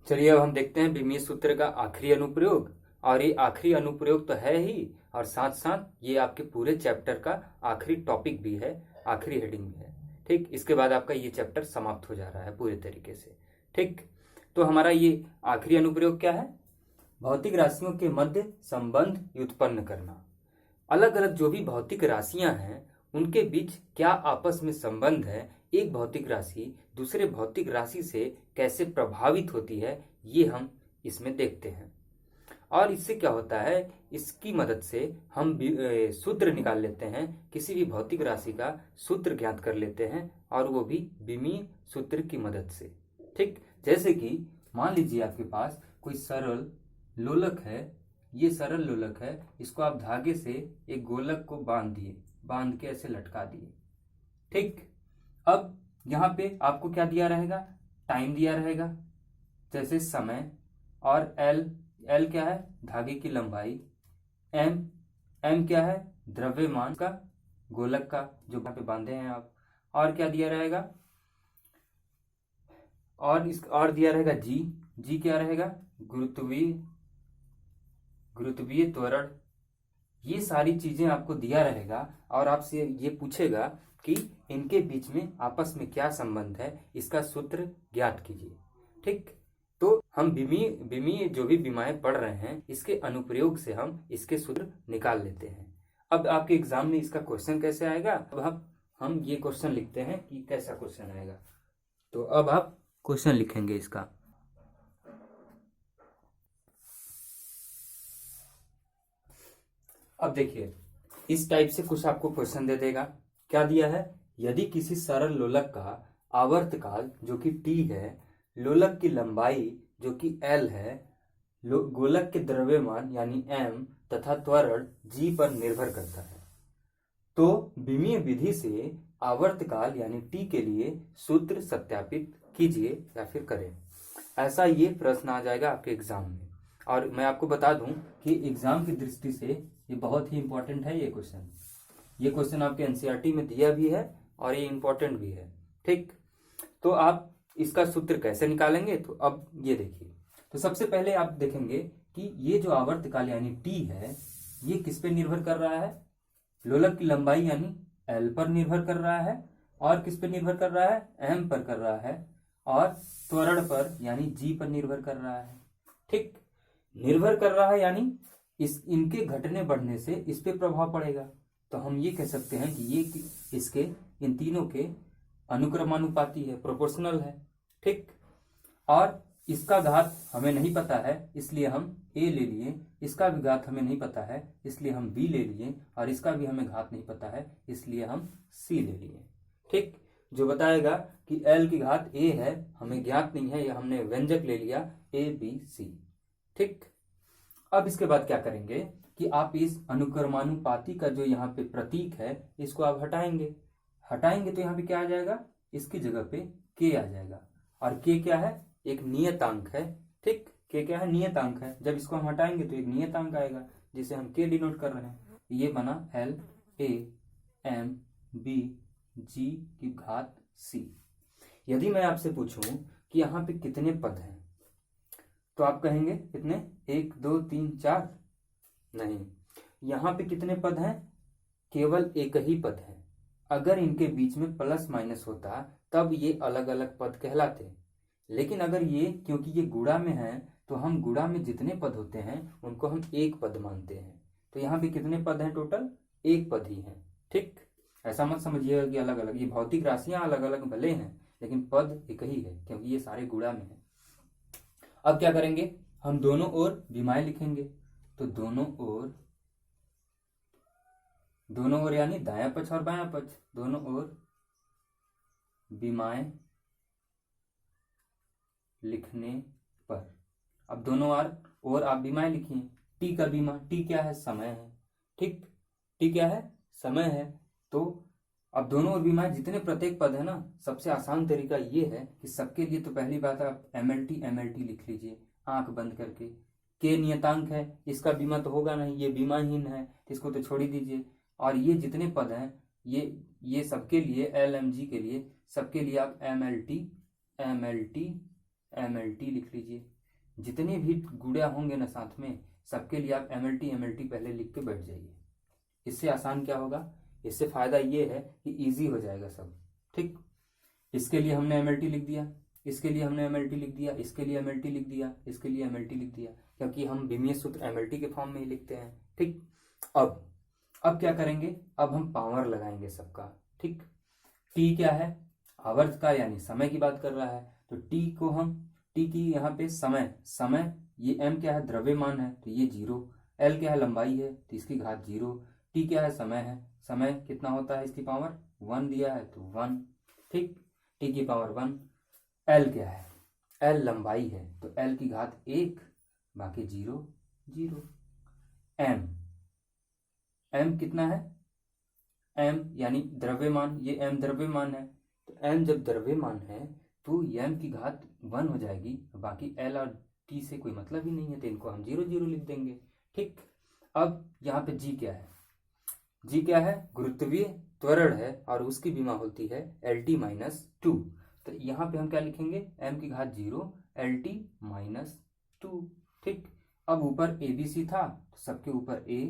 चलिए अब हम देखते हैं विमीय सूत्र का आखिरी अनुप्रयोग। और ये आखिरी अनुप्रयोग तो है ही, और साथ साथ ये आपके पूरे चैप्टर का आखिरी टॉपिक भी है, आखिरी हेडिंग भी है। ठीक, इसके बाद आपका ये चैप्टर समाप्त हो जा रहा है पूरे तरीके से। ठीक, तो हमारा ये आखिरी अनुप्रयोग क्या है? भौतिक राशियों के मध्य संबंध व्युत्पन्न करना। अलग अलग जो भी भौतिक राशियां हैं उनके बीच क्या आपस में संबंध है, एक भौतिक राशि दूसरे भौतिक राशि से कैसे प्रभावित होती है, ये हम इसमें देखते हैं। और इससे क्या होता है, इसकी मदद से हम सूत्र निकाल लेते हैं, किसी भी भौतिक राशि का सूत्र ज्ञात कर लेते हैं, और वो भी विमीय सूत्र की मदद से। ठीक, जैसे कि मान लीजिए आपके पास कोई सरल लोलक है, ये सरल लोलक है, इसको आप धागे से एक गोलक को बांध दिए, बांध के ऐसे लटका दिए। ठीक, अब यहाँ पे आपको क्या दिया रहेगा? टाइम दिया रहेगा, जैसे समय, और एल, एल क्या है? धागे की लंबाई, एम, एम क्या है? द्रव्यमान का, गोलक का जो यहाँ पे बांधे हैं आप, और क्या दिया रहेगा? और दिया रहेगा जी, जी क्या रहेगा? गुरुत्वीय त्वरण। ये सारी चीजें आपको दिया रहेगा, और आपसे ये पूछेगा कि इनके बीच में आपस में क्या संबंध है, इसका सूत्र ज्ञात कीजिए। ठीक, तो हम विमीय जो भी विमाएं पढ़ रहे हैं, इसके अनुप्रयोग से हम इसके सूत्र निकाल लेते हैं। अब आपके एग्जाम में इसका क्वेश्चन कैसे आएगा, अब हम ये क्वेश्चन लिखते हैं कि कैसा क्वेश्चन आएगा। तो अब आप क्वेश्चन लिखेंगे इसका। अब देखिए, इस टाइप से कुछ आपको क्वेश्चन दे देगा। क्या दिया है? यदि किसी सरल लोलक का आवर्तकाल जो कि t है, लोलक की लंबाई जो कि l है, गोलक के द्रव्यमान यानी m तथा त्वरण g पर निर्भर करता है, तो विमीय विधि से आवर्तकाल यानी t के लिए सूत्र सत्यापित कीजिए या फिर करें। ऐसा ये प्रश्न आ जाएगा आपके एग्जाम में। और मैं आपको बता दूं कि एग्जाम की दृष्टि से ये बहुत ही इंपॉर्टेंट है। ये क्वेश्चन आपके एनसीईआरटी में दिया भी है और ये इंपॉर्टेंट भी है। ठीक, तो आप इसका सूत्र कैसे निकालेंगे? तो अब ये देखिए, तो सबसे पहले आप देखेंगे कि ये जो आवर्तकाल यानी टी है, ये किस पे निर्भर कर रहा है? लोलक की लंबाई यानी एल पर निर्भर कर रहा है, और किस पे निर्भर कर रहा है? एम पर कर रहा है, और त्वरण पर यानी जी पर निर्भर कर रहा है। ठीक, निर्भर कर रहा है यानी इनके घटने बढ़ने से इस पे प्रभाव पड़ेगा। तो हम ये कह सकते हैं कि ये इसके इन तीनों के अनुक्रमानुपाती है, प्रोपोर्शनल है। ठीक, और इसका घात हमें नहीं पता है इसलिए हम a ले लिए, इसका भी घात हमें नहीं पता है इसलिए हम b ले लिए, और इसका भी हमें घात नहीं पता है इसलिए हम c ले लिए। ठीक, जो बताएगा कि l की घात a है, हमें ज्ञात नहीं है, या हमने व्यंजक ले लिया a b c। ठीक, अब इसके बाद क्या करेंगे कि आप इस अनुक्रमानुपाती का जो यहाँ पे प्रतीक है, इसको आप हटाएंगे तो यहाँ पे क्या आ जाएगा? इसकी जगह पे k आ जाएगा, और k क्या है? एक नियतांक है। ठीक, k क्या है? नियतांक है। जब इसको हम हटाएंगे तो एक नियतांक आएगा जिसे हम k डिनोट कर रहे हैं। ये बना l a m b g की घात c। यदि मैं आपसे पूछूं कि यहाँ पे कितने पद हैं, तो आप कहेंगे कितने? 1 2 3 4? नहीं, यहाँ पे कितने पद हैं? केवल एक ही पद है। अगर इनके बीच में प्लस माइनस होता तब ये अलग अलग पद कहलाते, लेकिन अगर ये, क्योंकि ये गुणा में है, तो हम गुणा में जितने पद होते हैं उनको हम एक पद मानते हैं। तो यहाँ पे कितने पद हैं? टोटल एक पद ही है। ठीक, ऐसा मत समझिएगा कि अलग अलग, ये भौतिक राशियां अलग अलग भले हैं लेकिन पद एक ही है, क्योंकि ये सारे गुणा में है। अब क्या करेंगे? हम दोनों ओर विमाएं लिखेंगे। तो दोनों ओर यानी दायां पक्ष और बायां पक्ष, दोनों ओर विमाएं लिखने पर, अब दोनों ओर आप विमाएं लिखिए। टी का विमा, टी क्या है? समय है। ठीक, टी क्या है? समय है। तो अब दोनों ओर विमाएं, जितने प्रत्येक पद है ना, सबसे आसान तरीका ये है कि सबके लिए तो पहली बात आप एमएलटी लिख लीजिए आंख बंद करके। के नियतांक है, इसका बीमा तो होगा नहीं, ये बीमाहीन है, इसको तो छोड़ ही दीजिए। और ये जितने पद हैं, ये सबके लिए, एल एम जी के लिए, सबके लिए आप एम एल टी लिख लीजिए। जितने भी गुणा होंगे ना साथ में, सबके लिए आप MLT पहले लिख के बैठ जाइए। इससे आसान क्या होगा, इससे फायदा ये है कि इजी हो जाएगा सब। ठीक, इसके लिए हमने MLT लिख दिया, इसके लिए हमने MLT लिख दिया, इसके लिए MLT लिख दिया, इसके लिए MLT लिख दिया, क्योंकि हम बीमीय सूत्र MLT के फॉर्म में ही लिखते हैं। ठीक, अब क्या करेंगे, अब हम पावर लगाएंगे सबका। ठीक, टी क्या है, आवर्त का यानी समय की बात कर रहा है, तो टी की यहाँ पे समय ये m क्या है, द्रव्यमान है, तो ये 0, l क्या है, लंबाई है, तो इसकी घात 0, t क्या है, समय कितना होता है, इसकी पावर 1 दिया है तो 1। ठीक, t की पावर 1, l क्या है, l लंबाई है, तो l की घात 1, बाकी 0 0। m कितना है, m यानी द्रव्यमान, ये m द्रव्यमान है, तो m जब द्रव्यमान है तो m की घात 1 हो जाएगी, बाकी l और t से कोई मतलब ही नहीं है, तो इनको हम 0 0 लिख देंगे। ठीक, अब यहाँ पे g क्या है, g क्या है, गुरुत्वीय त्वरण है और उसकी विमा होती है LT-2, तो यहाँ पे हम क्या लिखेंगे, m की घात 0 LT-2। ठीक, अब ऊपर ABC था तो सबके ऊपर A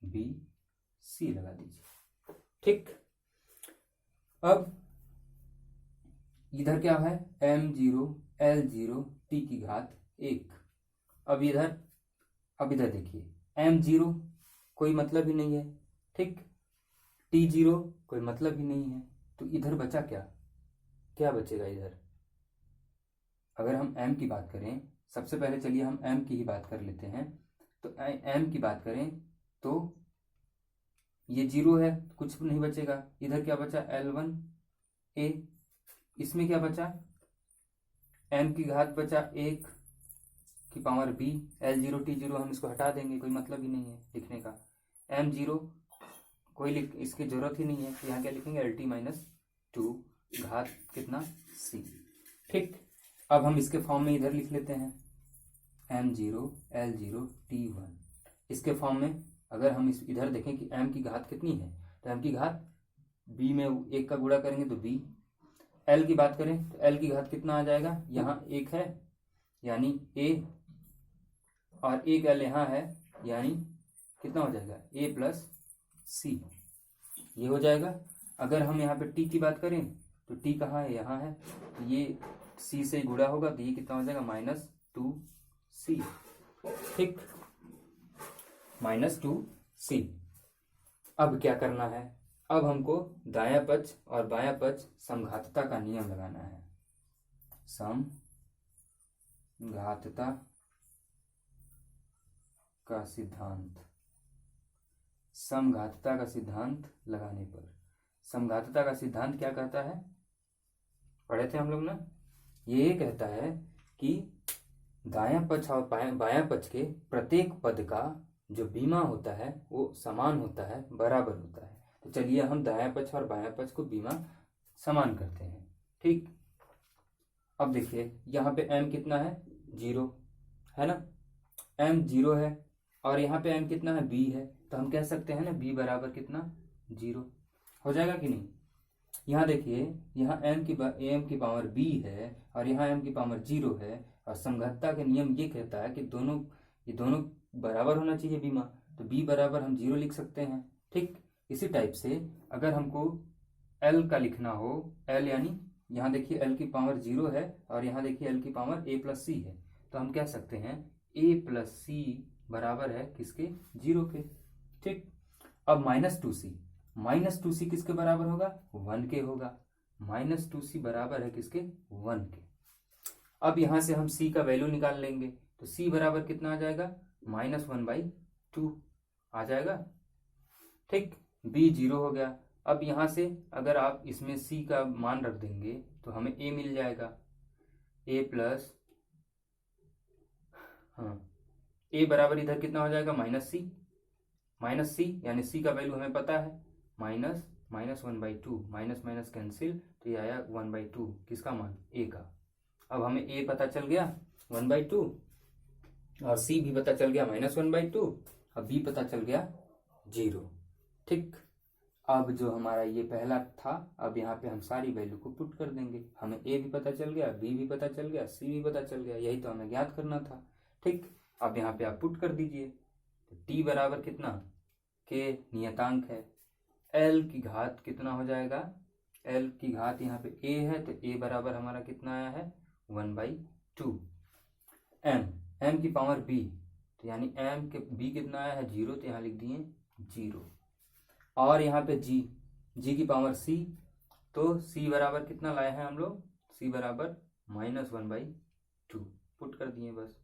B C लगा दीजिए। ठीक, अब इधर क्या है, m0 L0 t की घात 1। अब इधर देखिए, m0 कोई मतलब ही नहीं है, ठीक, t0 कोई मतलब ही नहीं है, तो इधर बचा क्या बचेगा इधर। अगर हम m की बात करें, सबसे पहले चलिए हम m की ही बात कर लेते हैं, तो m की बात करें तो ये 0 है, कुछ नहीं बचेगा। इधर क्या बचा, L1A, इसमें क्या बचा, m की घात बचा 1 की पावर b, L0 T0 हम इसको हटा देंगे, कोई मतलब ही नहीं है लिखने का। m0 इसकी जरूरत ही नहीं है, तो यहाँ क्या लिखेंगे, LT-2 घात कितना c। ठीक, अब हम इसके फॉर्म में इधर लिख लेते हैं, m0 L0 T1। इसके फॉर्म में अगर हम इधर देखें कि m की घात कितनी है, तो m की घात b में 1 का गुणा करेंगे तो b। l की बात करें तो l की घात कितना आ जाएगा, यहाँ 1 है यानी a, और 1 l यहाँ है यानी कितना हो जाएगा, a प्लस c, ये हो जाएगा। अगर हम यहाँ पे t की बात करें तो t कहाँ है, यहाँ है, तो ये c से गुणा होगा तो ये कितना हो जाएगा, -2c। ठीक, -2c। अब क्या करना है, अब हमको दायां पक्ष और बायां पक्ष समघातता का नियम लगाना है। समघातता का सिद्धांत, समघातता का सिद्धांत लगाने पर, समघातता का सिद्धांत क्या कहता है, पढ़े थे हम लोग ना, ये कहता है कि दायां पक्ष और बायां पक्ष के प्रत्येक पद का जो बीमा होता है वो समान होता है, बराबर होता है। तो चलिए हम दायां पक्ष और बायां पक्ष को बीमा समान करते हैं। ठीक, अब देखिए यहाँ पे m कितना है, 0 है ना, m 0 है, और यहाँ पे m कितना है, b है, तो हम कह सकते हैं ना b बराबर कितना, 0 हो जाएगा कि नहीं। यहाँ देखिए, यहाँ m की पावर b है और यहाँ m की पावर 0 है, और समघातता का नियम ये कहता है कि ये दोनों बराबर होना चाहिए बीमा, तो b बराबर हम 0 लिख सकते हैं। ठीक, इसी टाइप से अगर हमको l का लिखना हो, l यानी यहाँ देखिए l की पावर 0 है और यहाँ देखिए l की पावर a प्लस c है, तो हम कह सकते हैं a प्लस c बराबर है किसके, 0 के। ठीक, अब -2c किसके बराबर होगा, 1 के होगा, -2c बराबर है किसके, 1 के। अब यहां से हम c का वैल्यू निकाल लेंगे, तो c बराबर कितना आ जाएगा, -1/2 आ जाएगा। ठीक, b 0 हो गया। अब यहां से अगर आप इसमें c का मान रख देंगे तो हमें a मिल जाएगा, a प्लस, हाँ, a बराबर इधर कितना हो जाएगा, -c यानी c का वैल्यू हमें पता है, -1/2, माइनस कैंसिल, तो ये आया 1/2, किसका मान, a का। अब हमें a पता चल गया 1/2 और c भी पता चल गया -1/2 और b पता चल गया 0। ठीक, अब जो हमारा ये पहला था, अब यहाँ पे हम सारी वैल्यू को पुट कर देंगे। हमें ए भी पता चल गया, बी भी पता चल गया, सी भी पता चल गया, यही तो हमें ज्ञात करना था। ठीक, अब यहाँ पे आप पुट कर दीजिए। तो टी बराबर कितना, के नियतांक है, एल की घात कितना हो जाएगा, एल की घात यहाँ पे ए है तो ए बराबर हमारा कितना आया है 1/2। एम की पावर बी, तो यानी एम के बी कितना आया है 0, तो यहाँ लिख दिए 0। और यहाँ पे जी की पावर सी, तो सी बराबर कितना लाए हैं हम लोग, सी बराबर -1/2 पुट कर दिए बस।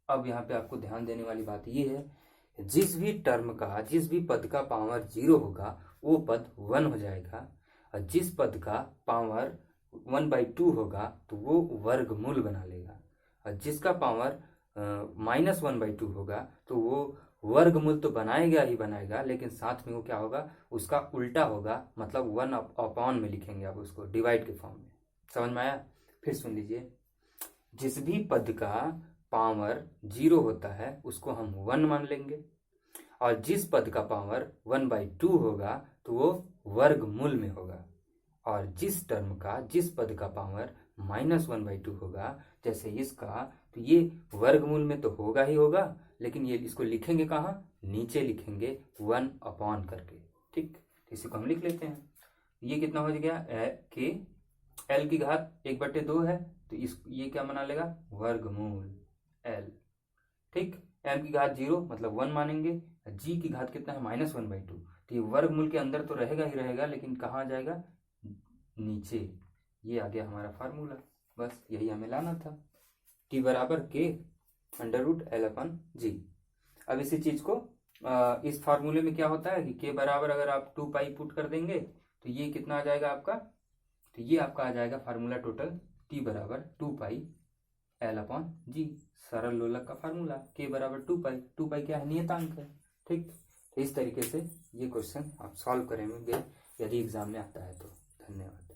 अब यहाँ पे आपको ध्यान देने वाली बात ये है, जिस भी टर्म का, जिस भी पद का पावर 0 होगा वो पद 1 हो जाएगा, और जिस पद का पावर 1/2 होगा तो वो वर्गमूल बना लेगा, और जिसका पावर -1/2 होगा तो वो वर्गमूल तो बनाएगा ही बनाएगा, लेकिन साथ में वो क्या होगा, उसका उल्टा होगा, मतलब 1/, में लिखेंगे आप उसको, डिवाइड के फॉर्म में। समझ में आया? फिर सुन लीजिए, जिस भी पद का पावर 0 होता है उसको हम 1 मान लेंगे, और जिस पद का पावर 1/2 होगा तो वो वर्गमूल में होगा, और जिस टर्म का, जिस पद का पावर -1/2 होगा, जैसे इसका, तो ये वर्गमूल में तो होगा ही होगा, लेकिन ये इसको लिखेंगे कहाँ, नीचे लिखेंगे 1/, करके। ठीक, इसी को हम लिख लेते हैं। ये कितना हो गया, के एल की घात 1/2 है, तो इस ये क्या बना लेगा, वर्गमूल एल। ठीक, एम की घात 0 मतलब 1 मानेंगे, जी की घात कितना है -1/2, तो ये वर्गमूल के अंदर तो रहेगा ही रहेगा, लेकिन कहाँ जाएगा, नीचे। ये आ गया हमारा फार्मूला, बस यही हमें लाना था, टी बराबर के √L/G। अब इसी चीज को इस फार्मूले में क्या होता है कि के बराबर अगर आप 2π पुट कर देंगे तो ये कितना आ जाएगा आपका, तो ये आपका आ जाएगा फार्मूला टोटल, टी बराबर 2πL/G, सरल लोलक का फार्मूला, के बराबर 2π क्या है, नियतांक है। ठीक, तो इस तरीके से ये क्वेश्चन आप सॉल्व करेंगे यदि एग्जाम में आता है तो। धन्यवाद।